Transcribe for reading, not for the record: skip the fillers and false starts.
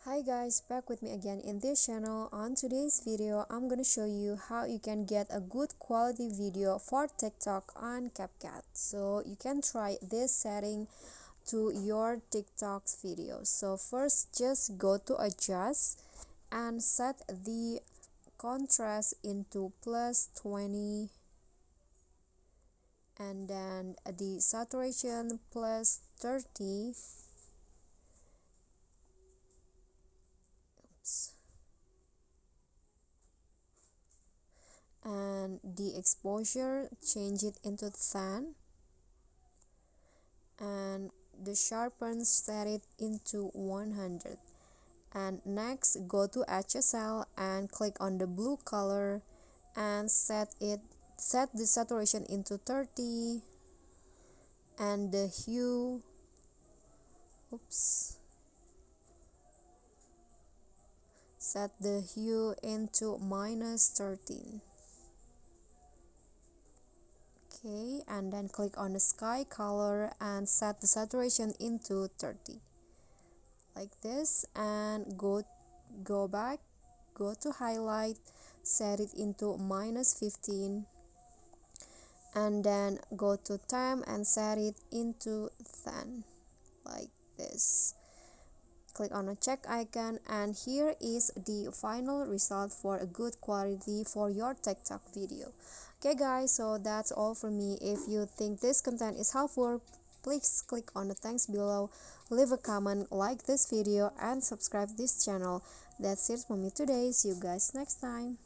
Hi guys, back with me again in this channel. On today's video, I'm gonna show you how you can get a good quality video for TikTok on Capcut. So you can try this setting to your TikTok's videos. So first, just go to adjust and set the contrast into +20, and then the saturation +30. And the exposure, change it into 10, and the sharpen, set it into 100. And next, go to HSL and click on the blue color and set the saturation into 30, and the hue, set the hue into -13. Okay, and then click on the sky color and set the saturation into 30, like this. And go back, go to highlight, set it into -15, and then go to time and set it into 10, like this. Click on a check icon, and here is the final result for a good quality for your TikTok video. Okay guys, so that's all from me. If you think this content is helpful, please click on the thanks below, leave a comment, like this video, and subscribe this channel. That's it for me today. See you guys next time.